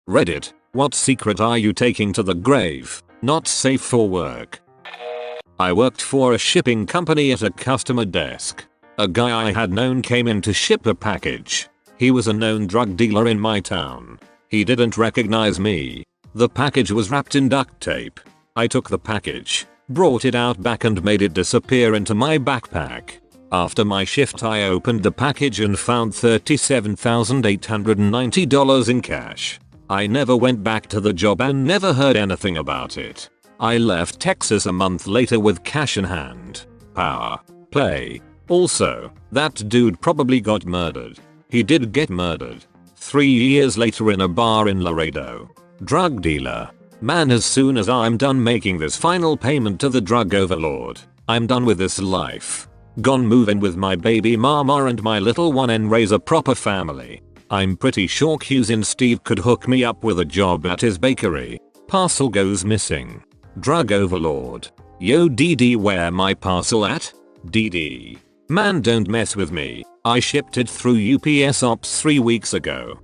Reddit, what secret are you taking to the grave? Not safe for work. I worked for a shipping company at a customer desk. A guy I had known came in to ship a package. He was a known drug dealer in my town. He didn't recognize me. The package was wrapped in duct tape. I took the package, brought it out back and made it disappear into my backpack. After my shift I opened the package and found $37,890 in cash. I never went back to the job and never heard anything about it. I left Texas a month later with cash in hand. Power play. Also, that dude probably got murdered. He did get murdered. 3 years later in a bar in Laredo. Drug dealer. Man, as soon as I'm done making this final payment to the drug overlord, I'm done with this life. Gone move in with my baby mama and my little one and raise a proper family. I'm pretty sure Cousin Steve could hook me up with a job at his bakery. Parcel goes missing. Drug overlord. Yo DD, where my parcel at? DD. Man, don't mess with me. I shipped it through UPS Ops 3 weeks ago.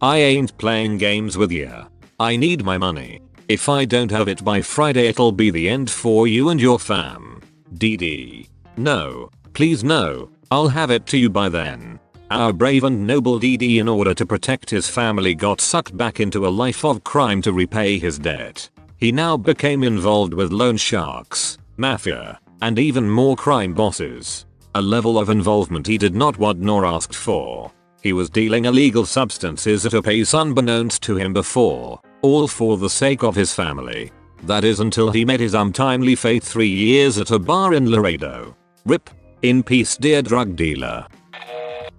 I ain't playing games with ya. I need my money. If I don't have it by Friday it'll be the end for you and your fam. DD. No. Please no. I'll have it to you by then. Our brave and noble DD, in order to protect his family, got sucked back into a life of crime to repay his debt. He now became involved with loan sharks, mafia, and even more crime bosses. A level of involvement he did not want nor asked for. He was dealing illegal substances at a pace unbeknownst to him before, all for the sake of his family. That is until he met his untimely fate 3 years at a bar in Laredo. RIP. In peace, dear drug dealer.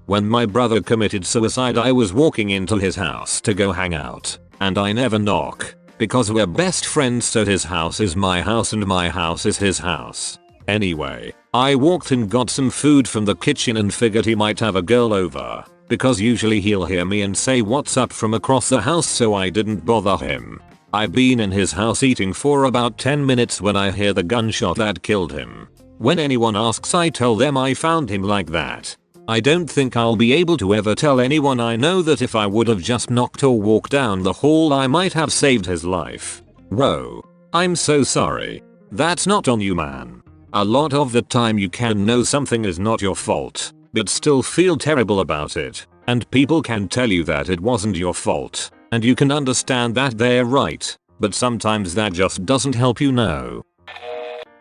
When my brother committed suicide I was walking into his house to go hang out, and I never knock, because we're best friends, so his house is my house and my house is his house. Anyway, I walked and got some food from the kitchen and figured he might have a girl over, because usually he'll hear me and say what's up from across the house, so I didn't bother him. I've been in his house eating for about 10 minutes when I hear the gunshot that killed him. When anyone asks I tell them I found him like that. I don't think I'll be able to ever tell anyone I know that if I would have just knocked or walked down the hall I might have saved his life. Whoa. I'm so sorry. That's not on you, man. A lot of the time you can know something is not your fault, but still feel terrible about it, and people can tell you that it wasn't your fault, and you can understand that they're right, but sometimes that just doesn't help, you know.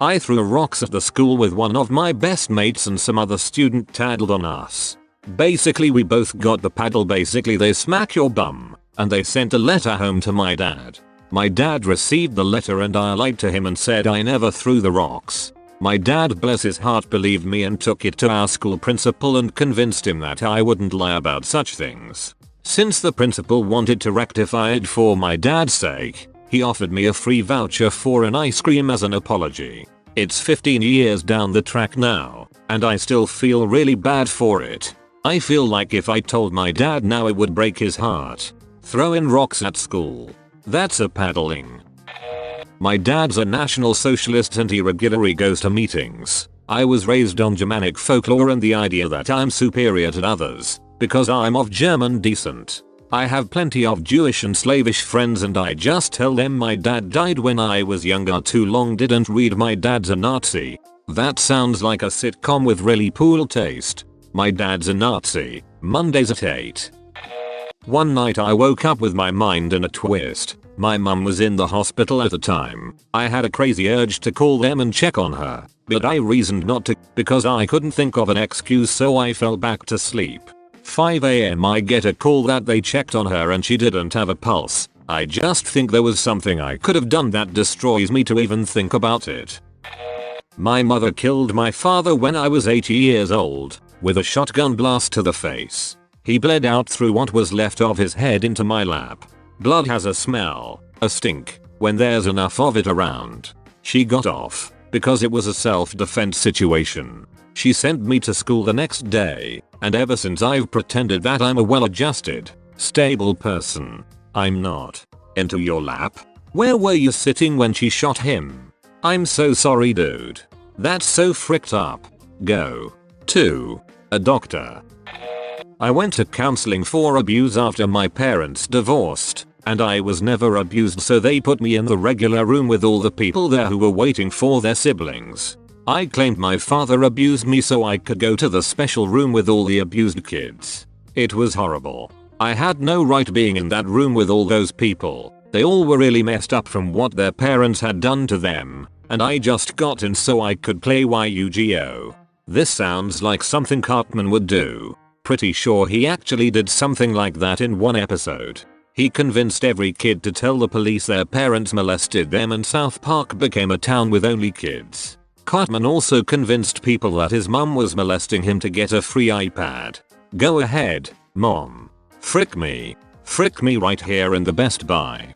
I threw rocks at the school with one of my best mates and some other student tattled on us. Basically we both got the paddle. Basically they smack your bum, and they sent a letter home to my dad. My dad received the letter and I lied to him and said I never threw the rocks. My dad, bless his heart, believed me and took it to our school principal and convinced him that I wouldn't lie about such things. Since the principal wanted to rectify it for my dad's sake, he offered me a free voucher for an ice cream as an apology. It's 15 years down the track now, and I still feel really bad for it. I feel like if I told my dad now it would break his heart. Throwing rocks at school. That's a paddling. My dad's a National Socialist and he regularly goes to meetings. I was raised on Germanic folklore and the idea that I'm superior to others because I'm of German descent. I have plenty of Jewish and slavish friends and I just tell them my dad died when I was younger too long, didn't read my dad's a Nazi. That sounds like a sitcom with really poor taste. My dad's a Nazi. Mondays at 8. One night I woke up with my mind in a twist. My mum was in the hospital at the time. I had a crazy urge to call them and check on her, but I reasoned not to because I couldn't think of an excuse, so I fell back to sleep. 5 AM I get a call that they checked on her and she didn't have a pulse. I just think there was something I could have done that destroys me to even think about it. My mother killed my father when I was 8 years old with a shotgun blast to the face. He bled out through what was left of his head into my lap. Blood has a smell, a stink, when there's enough of it around. She got off because it was a self-defense situation. She sent me to school the next day, and ever since I've pretended that I'm a well-adjusted, stable person. I'm not. Into your lap? Where were you sitting when she shot him? I'm so sorry, dude. That's so fricked up. Go to a doctor. I went to counseling for abuse after my parents divorced, and I was never abused, so they put me in the regular room with all the people there who were waiting for their siblings. I claimed my father abused me so I could go to the special room with all the abused kids. It was horrible. I had no right being in that room with all those people. They all were really messed up from what their parents had done to them, and I just got in so I could play Yu-Gi-Oh! This sounds like something Cartman would do. Pretty sure he actually did something like that in one episode. He convinced every kid to tell the police their parents molested them, and South Park became a town with only kids. Cartman also convinced people that his mum was molesting him to get a free iPad. Go ahead, mom. Frick me. Frick me right here in the Best Buy.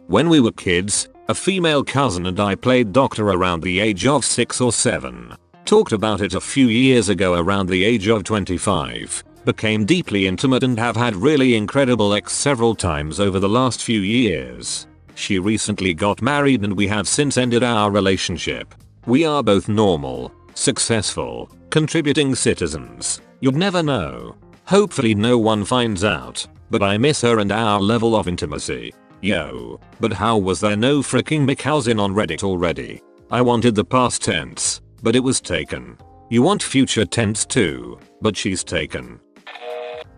When we were kids, a female cousin and I played doctor around the age of 6 or 7. Talked about it a few years ago around the age of 25. Became deeply intimate and have had really incredible sex several times over the last few years. She recently got married and we have since ended our relationship. We are both normal, successful, contributing citizens. You'd never know. Hopefully no one finds out, but I miss her and our level of intimacy. Yo, but how was there no freaking McHousin on Reddit already? I wanted the past tense, but it was taken. You want future tense too, but she's taken.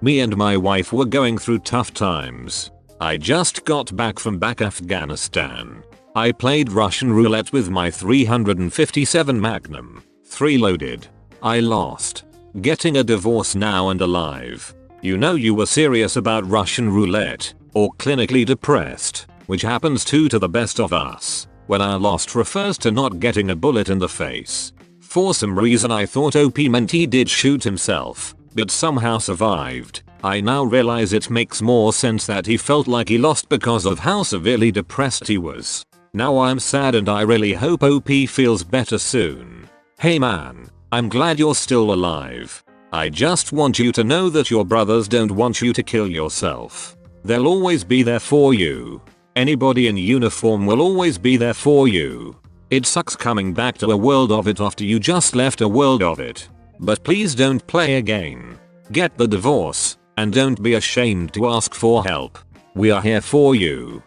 Me and my wife were going through tough times. I just got back from Afghanistan. I played Russian roulette with my 357 Magnum, 3 loaded. I lost. Getting a divorce now and alive. You know you were serious about Russian roulette, or clinically depressed, which happens to the best of us. When our lost refers to not getting a bullet in the face. For some reason I thought OP meant he did shoot himself, but somehow survived. I now realize it makes more sense that he felt like he lost because of how severely depressed he was. Now I'm sad and I really hope OP feels better soon. Hey man, I'm glad you're still alive. I just want you to know that your brothers don't want you to kill yourself. They'll always be there for you. Anybody in uniform will always be there for you. It sucks coming back to a world of it after you just left a world of it. But please don't play again. Get the divorce, and don't be ashamed to ask for help. We are here for you.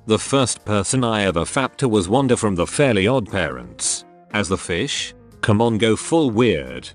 The first person I ever fapped to was Wanda from the Fairly Odd Parents. As the fish? Come on, go full weird.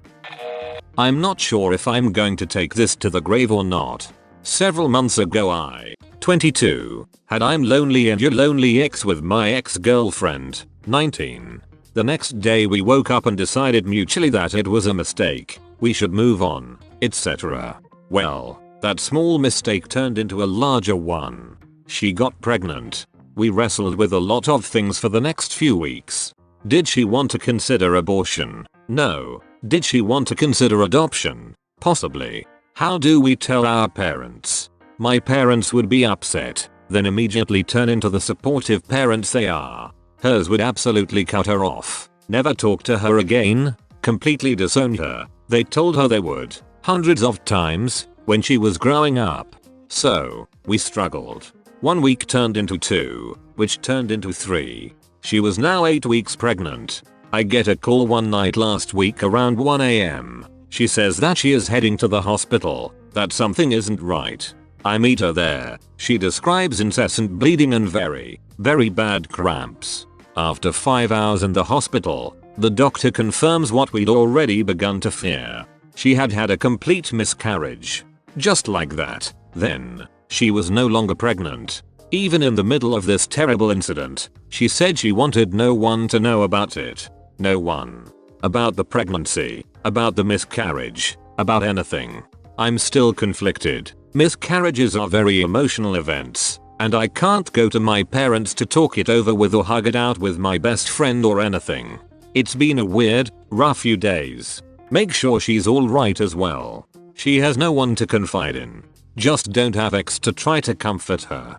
I'm not sure if I'm going to take this to the grave or not. Several months ago I, 22, had I'm lonely and you're lonely ex with my ex-girlfriend, 19. The next day we woke up and decided mutually that it was a mistake, we should move on, etc. Well, that small mistake turned into a larger one. She got pregnant. We wrestled with a lot of things for the next few weeks. Did she want to consider abortion? No. Did she want to consider adoption? Possibly. How do we tell our parents? My parents would be upset, then immediately turn into the supportive parents they are. Hers would absolutely cut her off, never talk to her again, completely disown her. They told her they would, hundreds of times, when she was growing up. So, we struggled. 1 week turned into 2, which turned into 3. She was now 8 weeks pregnant. I get a call one night last week around 1 AM. She says that she is heading to the hospital, that something isn't right. I meet her there. She describes incessant bleeding and very, very bad cramps. After 5 hours in the hospital, the doctor confirms what we'd already begun to fear. She had had a complete miscarriage. Just like that. Then, she was no longer pregnant. Even in the middle of this terrible incident, she said she wanted no one to know about it. No one. About the pregnancy, about the miscarriage, about anything. I'm still conflicted. Miscarriages are very emotional events, and I can't go to my parents to talk it over with or hug it out with my best friend or anything. It's been a weird, rough few days. Make sure she's alright as well. She has no one to confide in. Just don't have ex to try to comfort her.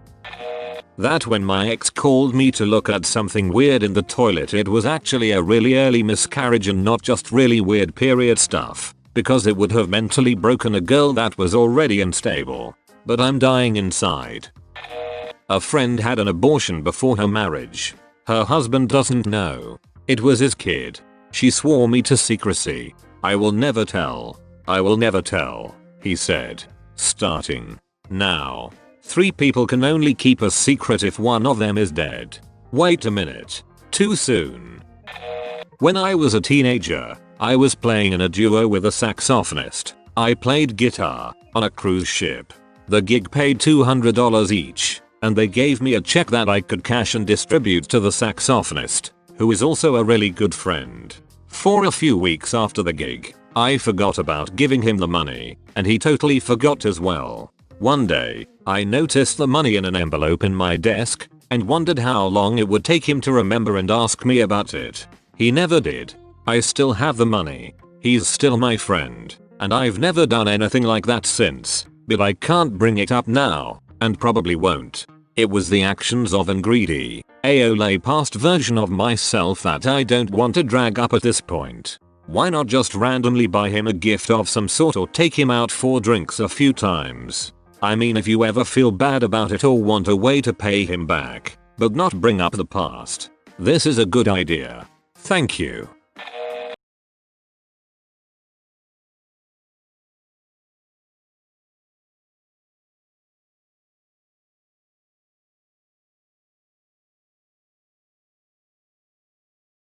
That when my ex called me to look at something weird in the toilet, it was actually a really early miscarriage and not just really weird period stuff, because it would have mentally broken a girl that was already unstable. But I'm dying inside. A friend had an abortion before her marriage. Her husband doesn't know. It was his kid. She swore me to secrecy. I will never tell. I will never tell, he said. Starting now. 3 people can only keep a secret if one of them is dead. Wait a minute. Too soon. When I was a teenager, I was playing in a duo with a saxophonist. I played guitar on a cruise ship. The gig paid $200 each, and they gave me a check that I could cash and distribute to the saxophonist, who is also a really good friend. For a few weeks after the gig, I forgot about giving him the money, and he totally forgot as well. One day, I noticed the money in an envelope in my desk, and wondered how long it would take him to remember and ask me about it. He never did. I still have the money. He's still my friend, and I've never done anything like that since, but I can't bring it up now, and probably won't. It was the actions of an greedy, AOL past version of myself that I don't want to drag up at this point. Why not just randomly buy him a gift of some sort or take him out for drinks a few times? I mean, if you ever feel bad about it or want a way to pay him back, but not bring up the past, this is a good idea. Thank you.